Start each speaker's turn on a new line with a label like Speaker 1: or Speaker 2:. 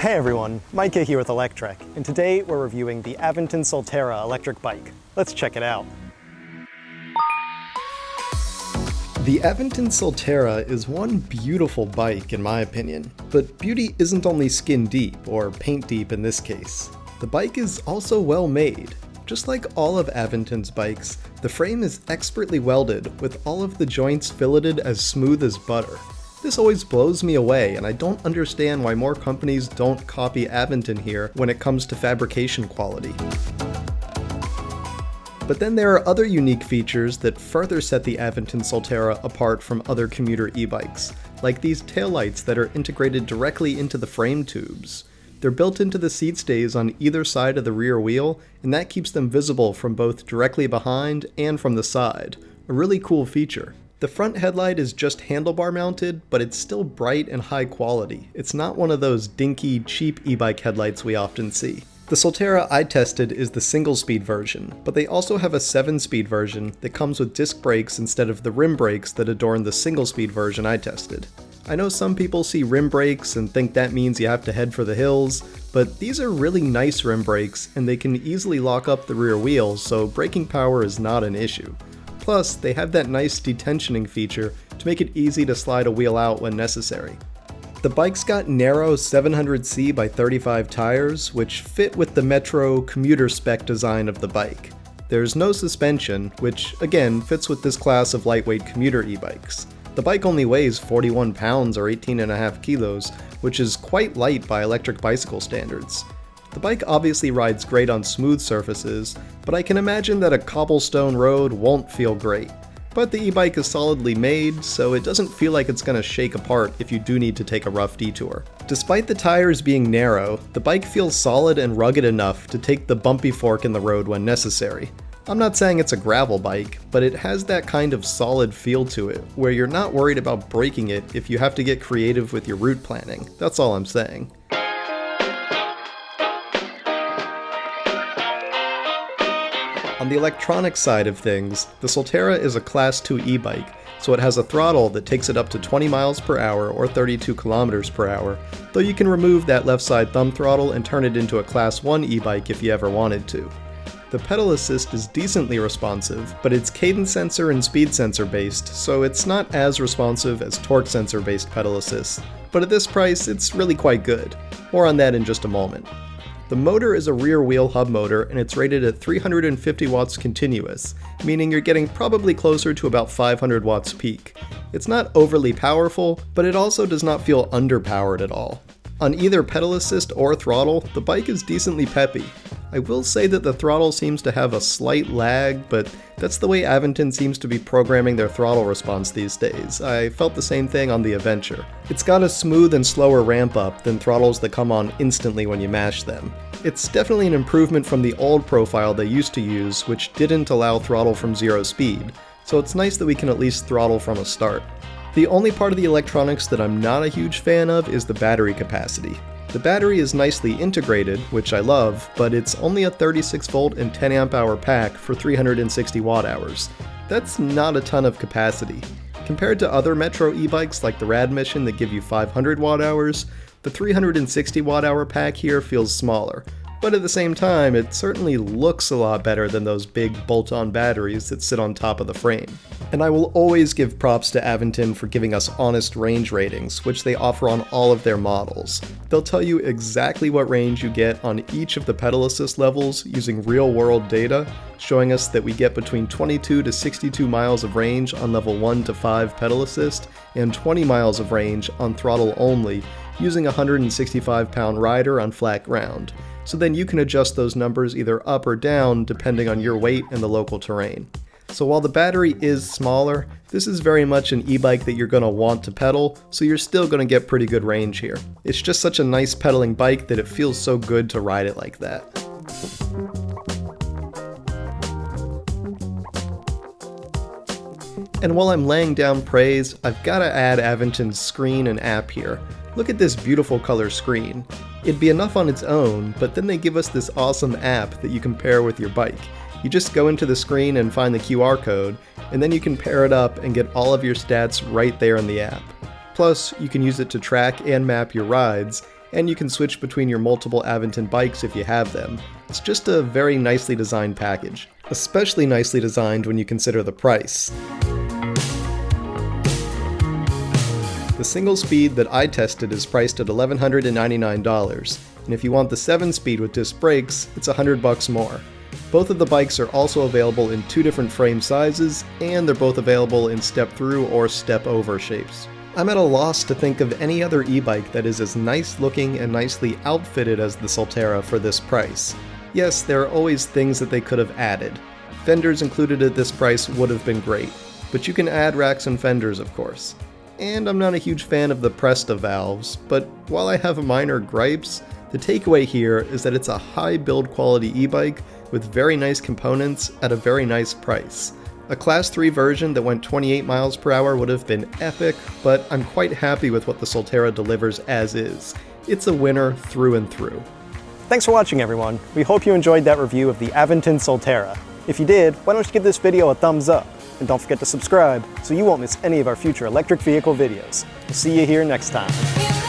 Speaker 1: Hey everyone, Micah here with Electrek, and today we're reviewing the Aventon Soltera electric bike. Let's check it out. The Aventon Soltera is one beautiful bike in my opinion, but beauty isn't only skin deep, or paint deep in this case. The bike is also well made. Just like all of Aventon's bikes, the frame is expertly welded with all of the joints filleted as smooth as butter. This always blows me away, and I don't understand why more companies don't copy Aventon here when it comes to fabrication quality. But then there are other unique features that further set the Aventon Soltera apart from other commuter e-bikes, like these taillights that are integrated directly into the frame tubes. They're built into the seat stays on either side of the rear wheel, and that keeps them visible from both directly behind and from the side. A really cool feature. The front headlight is just handlebar mounted, but it's still bright and high quality. It's not one of those dinky, cheap e-bike headlights we often see. The Soltera I tested is the single-speed version, but they also have a 7-speed version that comes with disc brakes instead of the rim brakes that adorn the single-speed version I tested. I know some people see rim brakes and think that means you have to head for the hills, but these are really nice rim brakes and they can easily lock up the rear wheels, so braking power is not an issue. Plus, they have that nice detensioning feature to make it easy to slide a wheel out when necessary. The bike's got narrow 700C by 35 tires, which fit with the Metro Commuter spec design of the bike. There's no suspension, which again fits with this class of lightweight commuter e-bikes. The bike only weighs 41 pounds or 18.5 kilos, which is quite light by electric bicycle standards. The bike obviously rides great on smooth surfaces, but I can imagine that a cobblestone road won't feel great. But the e-bike is solidly made, so it doesn't feel like it's gonna shake apart if you do need to take a rough detour. Despite the tires being narrow, the bike feels solid and rugged enough to take the bumpy fork in the road when necessary. I'm not saying it's a gravel bike, but it has that kind of solid feel to it, where you're not worried about breaking it if you have to get creative with your route planning. That's all I'm saying. On the electronic side of things, the Soltera is a Class 2 e-bike, so it has a throttle that takes it up to 20 miles per hour or 32 kilometers per hour, though you can remove that left side thumb throttle and turn it into a Class 1 e-bike if you ever wanted to. The pedal assist is decently responsive, but it's cadence sensor and speed sensor based, so it's not as responsive as torque sensor based pedal assist, but at this price it's really quite good. More on that in just a moment. The motor is a rear wheel hub motor and it's rated at 350 watts continuous, meaning you're getting probably closer to about 500 watts peak. It's not overly powerful, but it also does not feel underpowered at all. On either pedal assist or throttle, the bike is decently peppy. I will say that the throttle seems to have a slight lag, but that's the way Aventon seems to be programming their throttle response these days. I felt the same thing on the Adventure. It's got a smooth and slower ramp up than throttles that come on instantly when you mash them. It's definitely an improvement from the old profile they used to use, which didn't allow throttle from 0 speed, so it's nice that we can at least throttle from a start. The only part of the electronics that I'm not a huge fan of is the battery capacity. The battery is nicely integrated, which I love, but it's only a 36 volt and 10 amp hour pack for 360 watt hours. That's not a ton of capacity. Compared to other Metro e-bikes like the Rad Mission that give you 500 watt hours, the 360 watt hour pack here feels smaller. But at the same time, it certainly looks a lot better than those big bolt-on batteries that sit on top of the frame. And I will always give props to Aventon for giving us honest range ratings, which they offer on all of their models. They'll tell you exactly what range you get on each of the pedal assist levels using real-world data, showing us that we get between 22 to 62 miles of range on level 1 to 5 pedal assist, and 20 miles of range on throttle only, using a 165-pound rider on flat ground. So then you can adjust those numbers either up or down depending on your weight and the local terrain. So while the battery is smaller, this is very much an e-bike that you're going to want to pedal, so you're still going to get pretty good range here. It's just such a nice pedaling bike that it feels so good to ride it like that. And while I'm laying down praise, I've got to add Aventon's screen and app here. Look at this beautiful color screen. It'd be enough on its own, but then they give us this awesome app that you can pair with your bike. You just go into the screen and find the QR code, and then you can pair it up and get all of your stats right there in the app. Plus, you can use it to track and map your rides, and you can switch between your multiple Aventon bikes if you have them. It's just a very nicely designed package. Especially nicely designed when you consider the price. The single speed that I tested is priced at $1,199, and if you want the 7-speed with disc brakes, it's $100 more. Both of the bikes are also available in 2 different frame sizes, and they're both available in step-through or step-over shapes. I'm at a loss to think of any other e-bike that is as nice looking and nicely outfitted as the Soltera for this price. Yes, there are always things that they could have added. Fenders included at this price would have been great, but you can add racks and fenders, of course. And I'm not a huge fan of the Presta valves, but while I have minor gripes, the takeaway here is that it's a high build quality e-bike with very nice components at a very nice price. A Class 3 version that went 28 miles per hour would have been epic, but I'm quite happy with what the Soltera delivers as is. It's a winner through and through.
Speaker 2: Thanks for watching, everyone. We hope you enjoyed that review of the Aventon Soltera. If you did, why don't you give this video a thumbs up? And don't forget to subscribe so you won't miss any of our future electric vehicle videos. We'll see you here next time.